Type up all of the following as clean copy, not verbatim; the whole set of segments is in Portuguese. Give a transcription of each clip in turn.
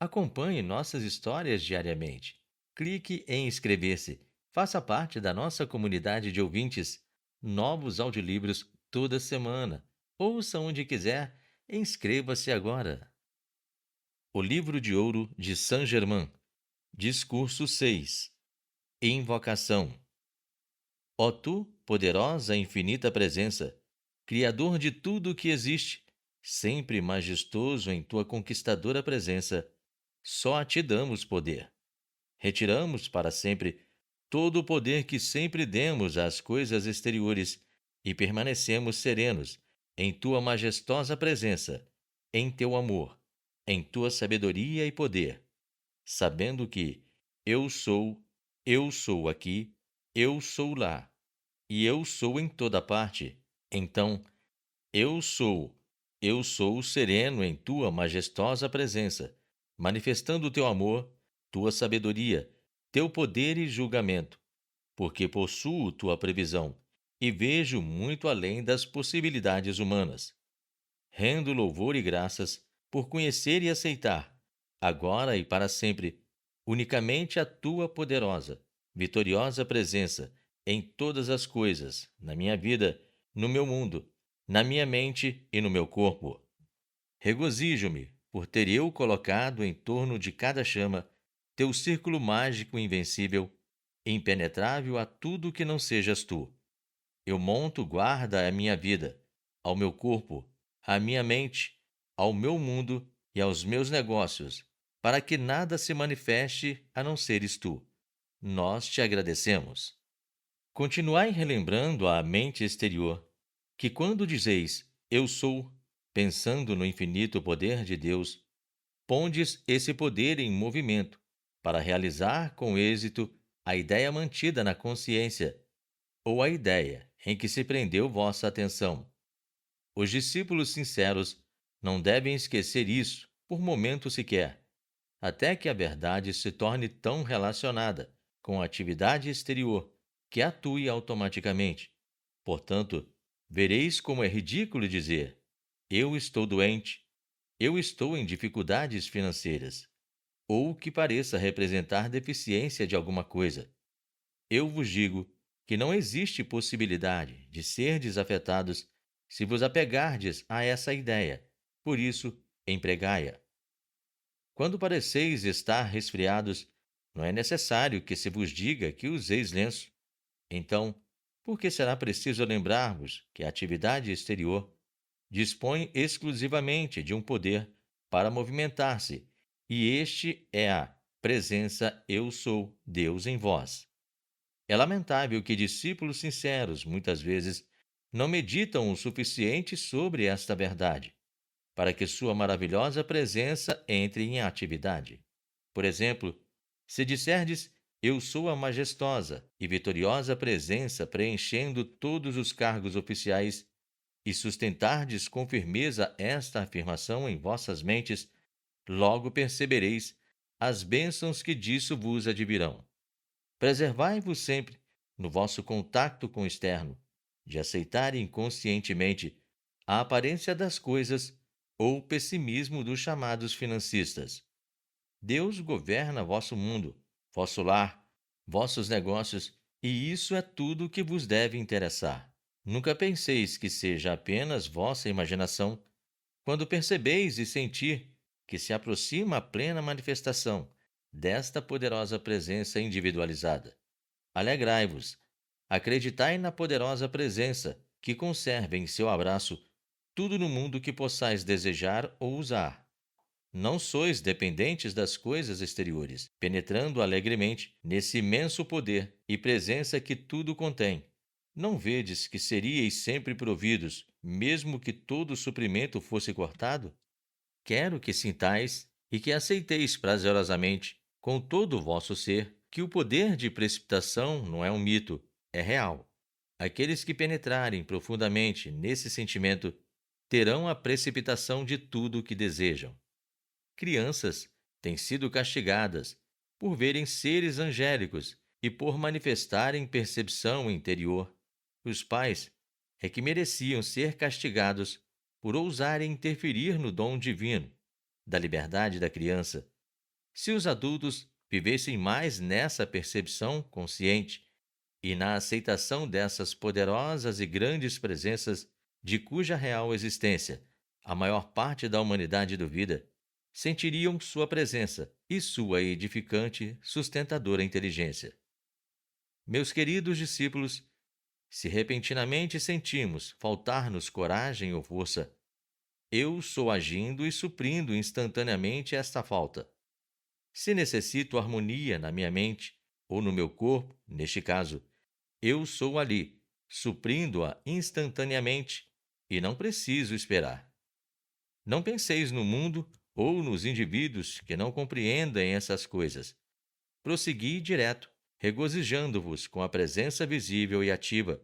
Acompanhe nossas histórias diariamente. Clique em inscrever-se. Faça parte da nossa comunidade de ouvintes. Novos audiolivros toda semana. Ouça onde quiser. Inscreva-se agora. O Livro de Ouro de Saint-Germain. Discurso 6. Invocação. Ó tu, poderosa e infinita presença, Criador de tudo o que existe, sempre majestoso em tua conquistadora presença, só a ti damos poder. Retiramos para sempre todo o poder que sempre demos às coisas exteriores e permanecemos serenos em tua majestosa presença, em teu amor, em tua sabedoria e poder, sabendo que eu sou aqui, eu sou lá e eu sou em toda parte. Então, eu sou, eu sou sereno em tua majestosa presença, manifestando o teu amor, tua sabedoria, teu poder e julgamento, porque possuo tua previsão e vejo muito além das possibilidades humanas. Rendo louvor e graças por conhecer e aceitar, agora e para sempre, unicamente a tua poderosa, vitoriosa presença em todas as coisas, na minha vida, no meu mundo, na minha mente e no meu corpo. Regozijo-me por ter eu colocado em torno de cada chama teu círculo mágico invencível, impenetrável a tudo que não sejas tu. Eu monto guarda à minha vida, ao meu corpo, à minha mente, ao meu mundo e aos meus negócios, para que nada se manifeste a não seres tu. Nós te agradecemos. Continuai relembrando à mente exterior que, quando dizeis eu sou, pensando no infinito poder de Deus, pondes esse poder em movimento para realizar com êxito a ideia mantida na consciência ou a ideia em que se prendeu vossa atenção. Os discípulos sinceros não devem esquecer isso por momento sequer, até que a verdade se torne tão relacionada com a atividade exterior que atue automaticamente. Portanto, vereis como é ridículo dizer: eu estou doente, eu estou em dificuldades financeiras, ou que pareça representar deficiência de alguma coisa. Eu vos digo que não existe possibilidade de ser desafetados se vos apegardes a essa ideia. Por isso, empregai-a. Quando pareceis estar resfriados, não é necessário que se vos diga que useis lenço. Então, por que será preciso lembrar-vos que a atividade exterior dispõe exclusivamente de um poder para movimentar-se, e este é a presença Eu sou Deus em vós. É lamentável que discípulos sinceros, muitas vezes, não meditam o suficiente sobre esta verdade, para que sua maravilhosa presença entre em atividade. Por exemplo, se disserdes, eu sou a majestosa e vitoriosa presença preenchendo todos os cargos oficiais, e sustentardes com firmeza esta afirmação em vossas mentes, logo percebereis as bênçãos que disso vos advirão. Preservai-vos sempre, no vosso contacto com o externo, de aceitar inconscientemente a aparência das coisas ou o pessimismo dos chamados financistas. Deus governa vosso mundo, vosso lar, vossos negócios, e isso é tudo o que vos deve interessar. Nunca penseis que seja apenas vossa imaginação quando percebeis e sentir que se aproxima a plena manifestação desta poderosa presença individualizada. Alegrai-vos, acreditai na poderosa presença que conserva em seu abraço tudo no mundo que possais desejar ou usar. Não sois dependentes das coisas exteriores, penetrando alegremente nesse imenso poder e presença que tudo contém. Não vedes que seríeis sempre providos, mesmo que todo o suprimento fosse cortado? Quero que sintais e que aceiteis prazerosamente, com todo o vosso ser, que o poder de precipitação não é um mito, é real. Aqueles que penetrarem profundamente nesse sentimento terão a precipitação de tudo o que desejam. Crianças têm sido castigadas por verem seres angélicos e por manifestarem percepção interior. Os pais é que mereciam ser castigados por ousarem interferir no dom divino da liberdade da criança, Se os adultos vivessem mais nessa percepção consciente e na aceitação dessas poderosas e grandes presenças de cuja real existência a maior parte da humanidade duvida, sentiriam sua presença e sua edificante, sustentadora inteligência. Meus queridos discípulos, se repentinamente sentimos faltar-nos coragem ou força, eu sou agindo e suprindo instantaneamente esta falta. Se necessito harmonia na minha mente ou no meu corpo, neste caso, eu sou ali, suprindo-a instantaneamente e não preciso esperar. Não penseis no mundo ou nos indivíduos que não compreendem essas coisas. Prossegui direto, regozijando-vos com a presença visível e ativa,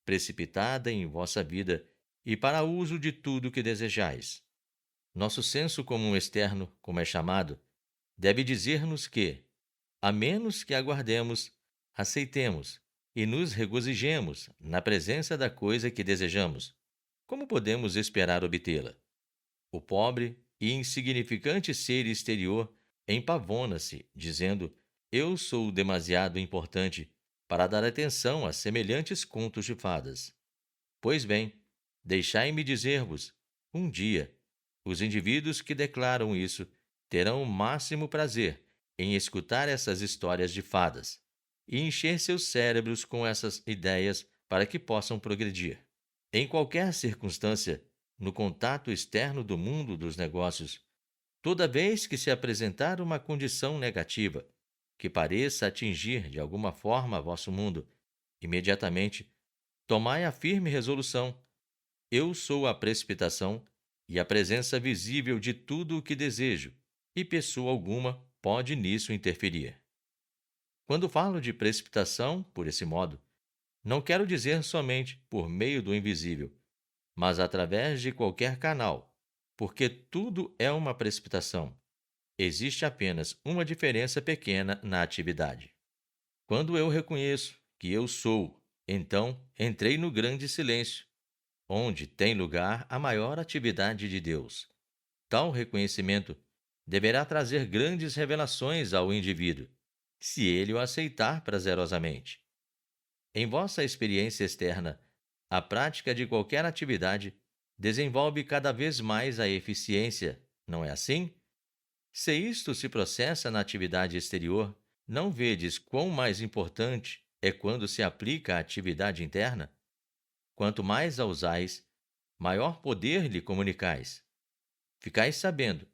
precipitada em vossa vida e para uso de tudo que desejais. Nosso senso comum externo, como é chamado, deve dizer-nos que, a menos que aguardemos, aceitemos e nos regozijemos na presença da coisa que desejamos. Como podemos esperar obtê-la? O pobre e insignificante ser exterior empavona-se, dizendo: Eu sou demasiado importante para dar atenção a semelhantes contos de fadas. Pois bem, deixai-me dizer-vos: um dia, os indivíduos que declaram isso terão o máximo prazer em escutar essas histórias de fadas e encher seus cérebros com essas ideias para que possam progredir. Em qualquer circunstância, no contato externo do mundo dos negócios, toda vez que se apresentar uma condição negativa que pareça atingir de alguma forma vosso mundo, imediatamente tomai a firme resolução: eu sou a precipitação e a presença visível de tudo o que desejo, e pessoa alguma pode nisso interferir. Quando falo de precipitação, por esse modo, não quero dizer somente por meio do invisível, mas através de qualquer canal, porque tudo é uma precipitação. Existe apenas uma diferença pequena na atividade. Quando eu reconheço que eu sou, então entrei no grande silêncio, onde tem lugar a maior atividade de Deus. Tal reconhecimento deverá trazer grandes revelações ao indivíduo, se ele o aceitar prazerosamente. Em vossa experiência externa, a prática de qualquer atividade desenvolve cada vez mais a eficiência, não é assim? Se isto se processa na atividade exterior, não vedes quão mais importante é quando se aplica à atividade interna? Quanto mais a usais, maior poder lhe comunicais. Ficais sabendo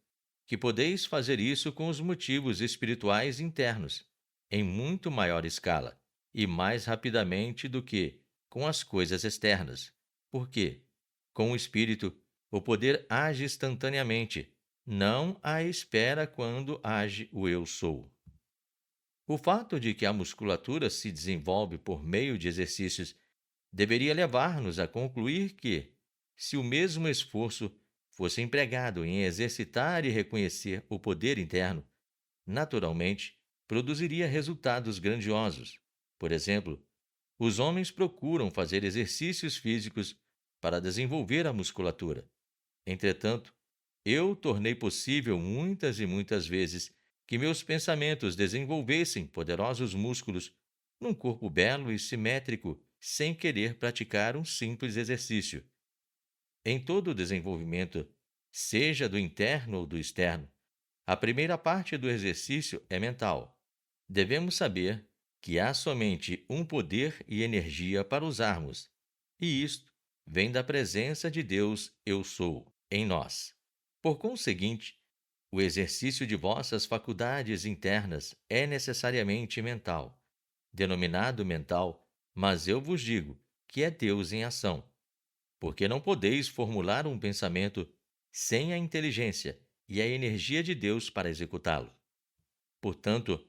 que podeis fazer isso com os motivos espirituais internos, em muito maior escala e mais rapidamente do que com as coisas externas. Porque, com o espírito, o poder age instantaneamente, não à espera quando age o eu sou. O fato de que a musculatura se desenvolve por meio de exercícios deveria levar-nos a concluir que, se o mesmo esforço fosse empregado em exercitar e reconhecer o poder interno, naturalmente produziria resultados grandiosos. Por exemplo, os homens procuram fazer exercícios físicos para desenvolver a musculatura. Entretanto, eu tornei possível muitas e muitas vezes que meus pensamentos desenvolvessem poderosos músculos num corpo belo e simétrico, sem querer praticar um simples exercício. Em todo o desenvolvimento, seja do interno ou do externo, a primeira parte do exercício é mental. Devemos saber que há somente um poder e energia para usarmos, e isto vem da presença de Deus Eu Sou em nós. Por conseguinte, o exercício de vossas faculdades internas é necessariamente mental, denominado mental, mas eu vos digo que é Deus em ação, porque não podeis formular um pensamento sem a inteligência e a energia de Deus para executá-lo. Portanto,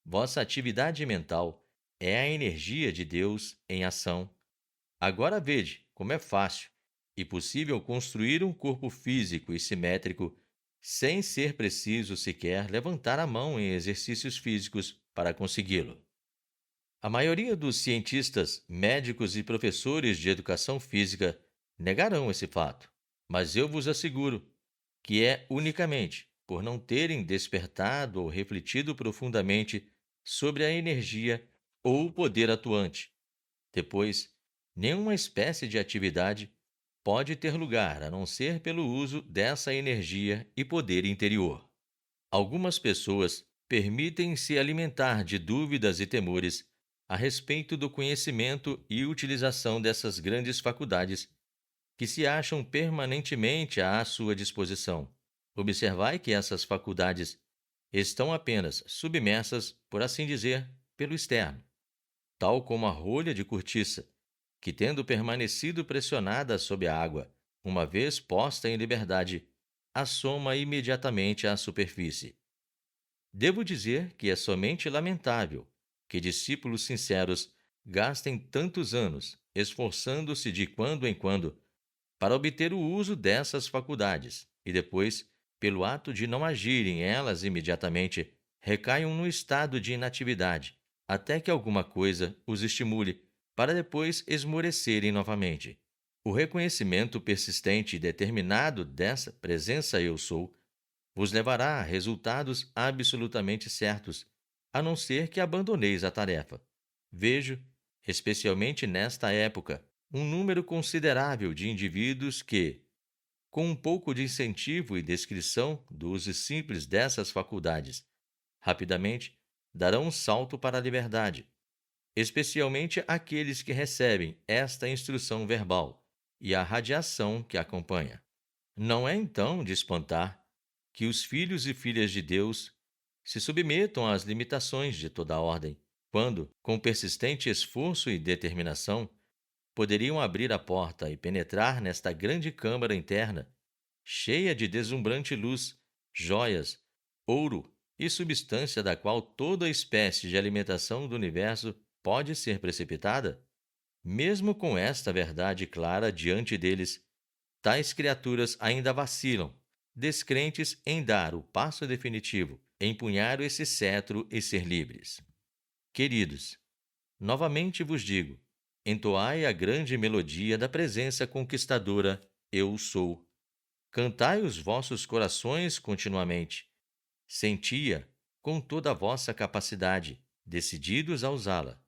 vossa atividade mental é a energia de Deus em ação. Agora vede como é fácil e possível construir um corpo físico e simétrico sem ser preciso sequer levantar a mão em exercícios físicos para consegui-lo. A maioria dos cientistas, médicos e professores de educação física negarão esse fato, mas eu vos asseguro que é unicamente por não terem despertado ou refletido profundamente sobre a energia ou o poder atuante. Depois, nenhuma espécie de atividade pode ter lugar a não ser pelo uso dessa energia e poder interior. Algumas pessoas permitem-se alimentar de dúvidas e temores a respeito do conhecimento e utilização dessas grandes faculdades que se acham permanentemente à sua disposição. Observai que essas faculdades estão apenas submersas, por assim dizer, pelo externo, tal como a rolha de cortiça, que, tendo permanecido pressionada sob a água, uma vez posta em liberdade, assoma imediatamente à superfície. Devo dizer que é somente lamentável que discípulos sinceros gastem tantos anos esforçando-se de quando em quando para obter o uso dessas faculdades e depois, pelo ato de não agirem elas imediatamente, recaiam no estado de inatividade, até que alguma coisa os estimule, para depois esmorecerem novamente. O reconhecimento persistente e determinado dessa presença eu sou vos levará a resultados absolutamente certos, a não ser que abandoneis a tarefa. Vejo, especialmente nesta época, um número considerável de indivíduos que, com um pouco de incentivo e descrição do uso simples dessas faculdades, rapidamente darão um salto para a liberdade, especialmente aqueles que recebem esta instrução verbal e a radiação que acompanha. Não é então de espantar que os filhos e filhas de Deus se submetam às limitações de toda a ordem, quando, com persistente esforço e determinação, poderiam abrir a porta e penetrar nesta grande câmara interna, cheia de deslumbrante luz, joias, ouro e substância da qual toda espécie de alimentação do universo pode ser precipitada? Mesmo com esta verdade clara diante deles, tais criaturas ainda vacilam, descrentes em dar o passo definitivo, empunhar esse cetro e ser livres. Queridos, novamente vos digo: entoai a grande melodia da presença conquistadora, Eu sou. Cantai os vossos corações continuamente. Senti-a com toda a vossa capacidade, decididos a usá-la.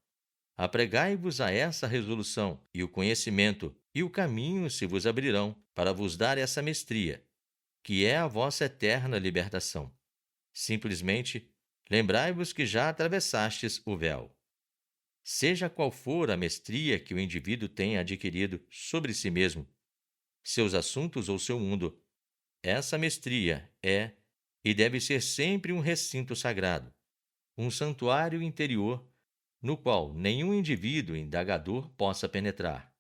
Apregai-vos a essa resolução, e o conhecimento e o caminho se vos abrirão para vos dar essa mestria, que é a vossa eterna libertação. Simplesmente lembrai-vos que já atravessastes o véu. Seja qual for a mestria que o indivíduo tenha adquirido sobre si mesmo, seus assuntos ou seu mundo, essa mestria é e deve ser sempre um recinto sagrado, um santuário interior no qual nenhum indivíduo indagador possa penetrar.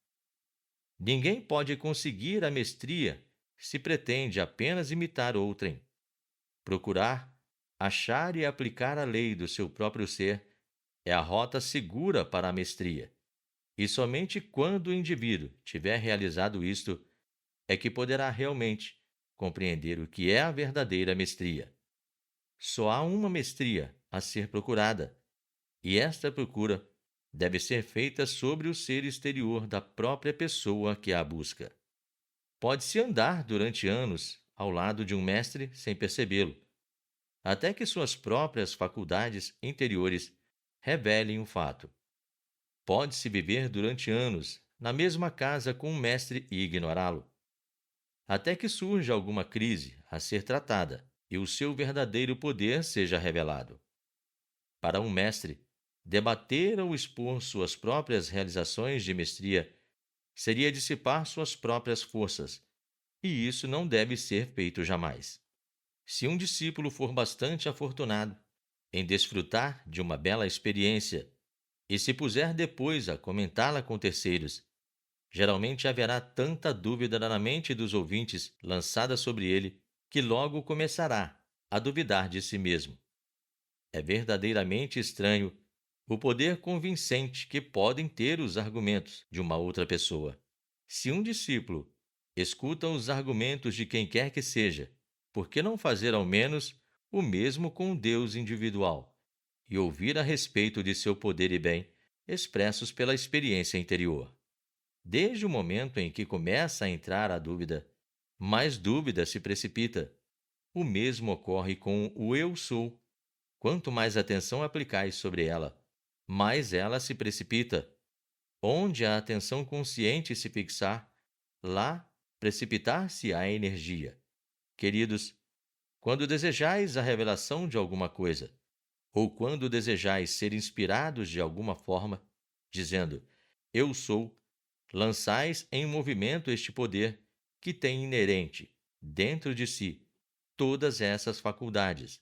Ninguém pode conseguir a mestria se pretende apenas imitar outrem. Procurar, achar e aplicar a lei do seu próprio ser é a rota segura para a mestria. E somente quando o indivíduo tiver realizado isto é que poderá realmente compreender o que é a verdadeira mestria. Só há uma mestria a ser procurada, e esta procura deve ser feita sobre o ser exterior da própria pessoa que a busca. Pode-se andar durante anos ao lado de um mestre sem percebê-lo, até que suas próprias faculdades interiores revelem o fato. Pode-se viver durante anos na mesma casa com um mestre e ignorá-lo, até que surja alguma crise a ser tratada e o seu verdadeiro poder seja revelado. Para um mestre, debater ou expor suas próprias realizações de mestria seria dissipar suas próprias forças, e isso não deve ser feito jamais. Se um discípulo for bastante afortunado em desfrutar de uma bela experiência e se puser depois a comentá-la com terceiros, geralmente haverá tanta dúvida na mente dos ouvintes lançada sobre ele que logo começará a duvidar de si mesmo. É verdadeiramente estranho o poder convincente que podem ter os argumentos de uma outra pessoa. Se um discípulo escuta os argumentos de quem quer que seja, por que não fazer ao menos o mesmo com o Deus individual e ouvir a respeito de seu poder e bem expressos pela experiência interior? Desde o momento em que começa a entrar a dúvida, mais dúvida se precipita. O mesmo ocorre com o eu sou. Quanto mais atenção aplicais sobre ela, mais ela se precipita. Onde a atenção consciente se fixar, lá precipitar-se a energia. Queridos, quando desejais a revelação de alguma coisa, ou quando desejais ser inspirados de alguma forma, dizendo eu sou, lançais em movimento este poder que tem inerente, dentro de si, todas essas faculdades.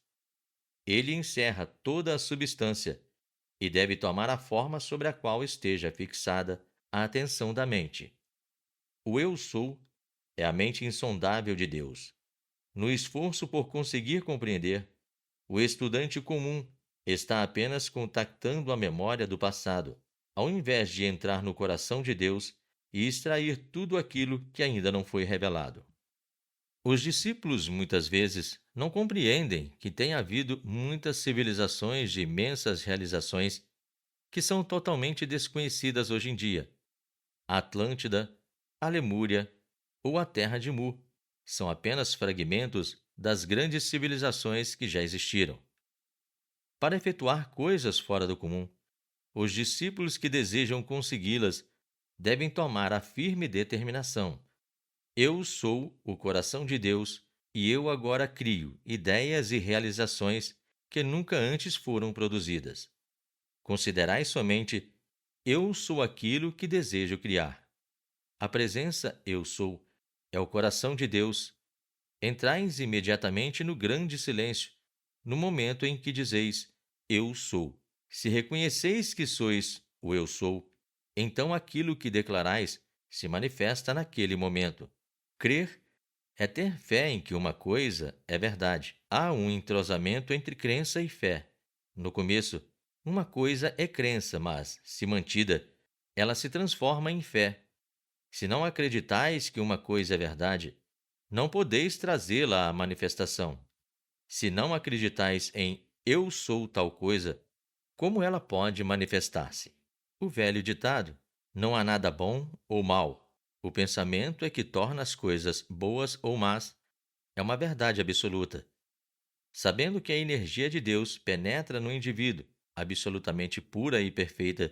Ele encerra toda a substância e deve tomar a forma sobre a qual esteja fixada a atenção da mente. O eu sou é a mente insondável de Deus. No esforço por conseguir compreender, o estudante comum está apenas contactando a memória do passado, ao invés de entrar no coração de Deus e extrair tudo aquilo que ainda não foi revelado. Os discípulos muitas vezes não compreendem que tem havido muitas civilizações de imensas realizações que são totalmente desconhecidas hoje em dia. A Atlântida, a Lemúria ou a Terra de Mu são apenas fragmentos das grandes civilizações que já existiram. Para efetuar coisas fora do comum, os discípulos que desejam consegui-las devem tomar a firme determinação. Eu sou o coração de Deus e eu agora crio ideias e realizações que nunca antes foram produzidas. Considerai somente eu sou aquilo que desejo criar. A presença eu sou é o coração de Deus. Entrais imediatamente no grande silêncio, no momento em que dizeis eu sou. Se reconheceis que sois o eu sou, então aquilo que declarais se manifesta naquele momento. Crer é ter fé em que uma coisa é verdade. Há um entrosamento entre crença e fé. No começo, uma coisa é crença, mas, se mantida, ela se transforma em fé. Se não acreditais que uma coisa é verdade, não podeis trazê-la à manifestação. Se não acreditais em eu sou tal coisa, como ela pode manifestar-se? O velho ditado: não há nada bom ou mal. O pensamento é que torna as coisas boas ou más. É uma verdade absoluta. Sabendo que a energia de Deus penetra no indivíduo, absolutamente pura e perfeita,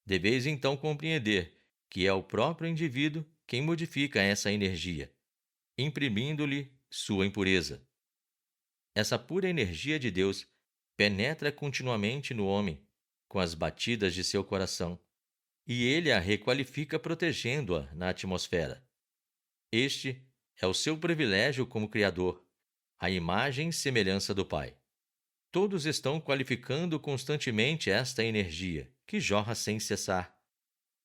deveis então compreender que é o próprio indivíduo quem modifica essa energia, imprimindo-lhe sua impureza. Essa pura energia de Deus penetra continuamente no homem, com as batidas de seu coração, e ele a requalifica protegendo-a na atmosfera. Este é o seu privilégio como Criador, a imagem e semelhança do Pai. Todos estão qualificando constantemente esta energia, que jorra sem cessar.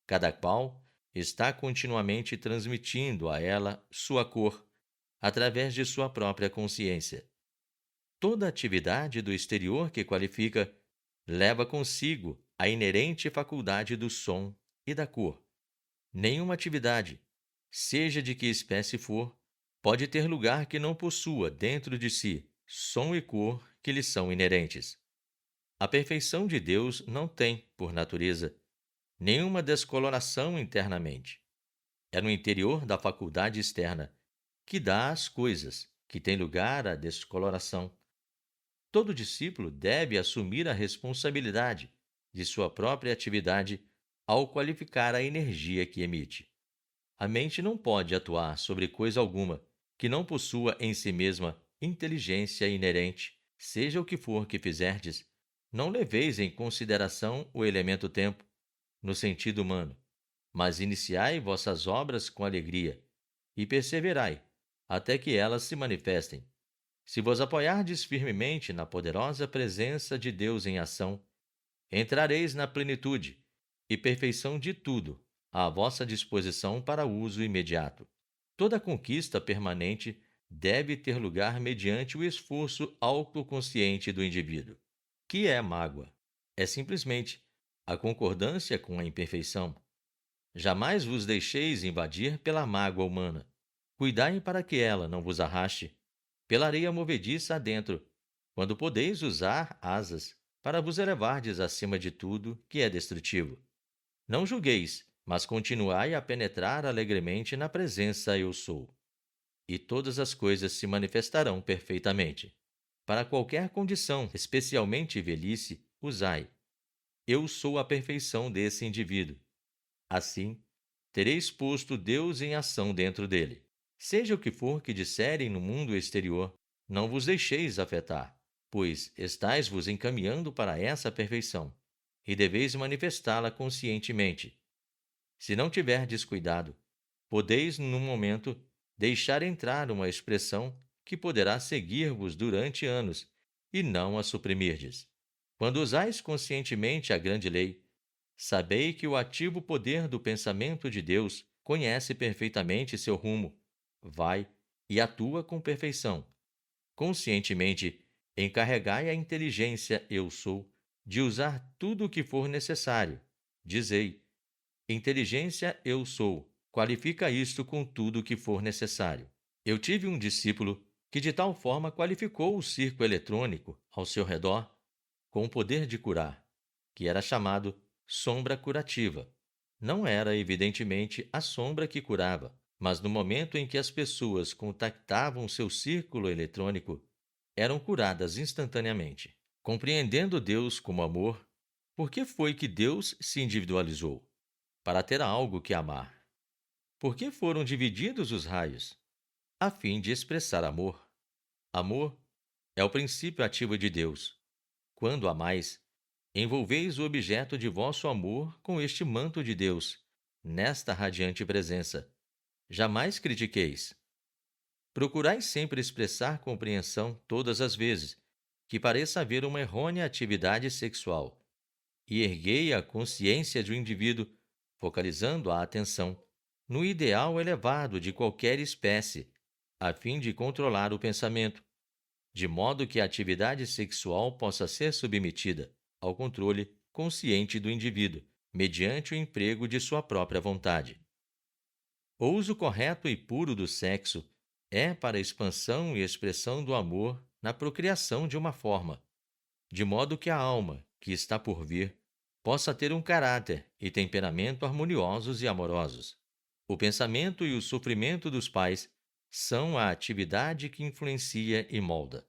Cada qual está continuamente transmitindo a ela sua cor, através de sua própria consciência. Toda atividade do exterior que qualifica leva consigo a inerente faculdade do som e da cor. Nenhuma atividade, seja de que espécie for, pode ter lugar que não possua dentro de si som e cor que lhe são inerentes. A perfeição de Deus não tem, por natureza, nenhuma descoloração internamente. É no interior da faculdade externa que dá às coisas que tem lugar a descoloração. Todo discípulo deve assumir a responsabilidade de sua própria atividade ao qualificar a energia que emite. A mente não pode atuar sobre coisa alguma que não possua em si mesma inteligência inerente. Seja o que for que fizerdes, não leveis em consideração o elemento tempo, no sentido humano, mas iniciai vossas obras com alegria e perseverai até que elas se manifestem. Se vos apoiardes firmemente na poderosa presença de Deus em ação, entrareis na plenitude e perfeição de tudo à vossa disposição para uso imediato. Toda conquista permanente deve ter lugar mediante o esforço autoconsciente do indivíduo. Que é mágoa? É simplesmente a concordância com a imperfeição. Jamais vos deixeis invadir pela mágoa humana. Cuidai para que ela não vos arraste pela areia movediça adentro, quando podeis usar asas para vos elevardes acima de tudo que é destrutivo. Não julgueis, mas continuai a penetrar alegremente na presença eu sou. e todas as coisas se manifestarão perfeitamente. Para qualquer condição, especialmente velhice, usai. Eu sou a perfeição desse indivíduo. Assim, tereis posto Deus em ação dentro dele. Seja o que for que disserem no mundo exterior, não vos deixeis afetar, pois estáis vos encaminhando para essa perfeição, e deveis manifestá-la conscientemente. Se não tiverdes cuidado, podeis, num momento, deixar entrar uma expressão que poderá seguir-vos durante anos, e não a suprimirdes. Quando usais conscientemente a grande lei, sabei que o ativo poder do pensamento de Deus conhece perfeitamente seu rumo, vai e atua com perfeição. Conscientemente, encarregai a inteligência eu sou de usar tudo o que for necessário. Dizei: inteligência eu sou, qualifica isto com tudo o que for necessário. Eu tive um discípulo que de tal forma qualificou o circo eletrônico ao seu redor com o poder de curar, que era chamado sombra curativa. Não era, evidentemente, a sombra que curava, mas no momento em que as pessoas contactavam seu círculo eletrônico, eram curadas instantaneamente. Compreendendo Deus como amor, por que foi que Deus se individualizou? Para ter algo que amar. Por que foram divididos os raios? A fim de expressar amor. Amor é o princípio ativo de Deus. Quando amais, envolveis o objeto de vosso amor com este manto de Deus, nesta radiante presença. Jamais critiqueis. Procurai sempre expressar compreensão todas as vezes que pareça haver uma errônea atividade sexual, e erguei a consciência de um indivíduo, focalizando a atenção no ideal elevado de qualquer espécie, a fim de controlar o pensamento, de modo que a atividade sexual possa ser submetida ao controle consciente do indivíduo, mediante o emprego de sua própria vontade. O uso correto e puro do sexo é para a expansão e expressão do amor na procriação de uma forma, de modo que a alma, que está por vir, possa ter um caráter e temperamento harmoniosos e amorosos. O pensamento e o sofrimento dos pais são a atividade que influencia e molda.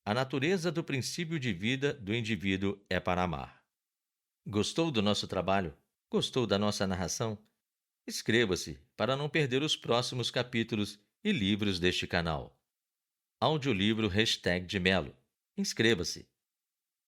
A natureza do princípio de vida do indivíduo é para amar. Gostou do nosso trabalho? Gostou da nossa narração? Inscreva-se para não perder os próximos capítulos e livros deste canal. Audiolivro #de Melo. Inscreva-se.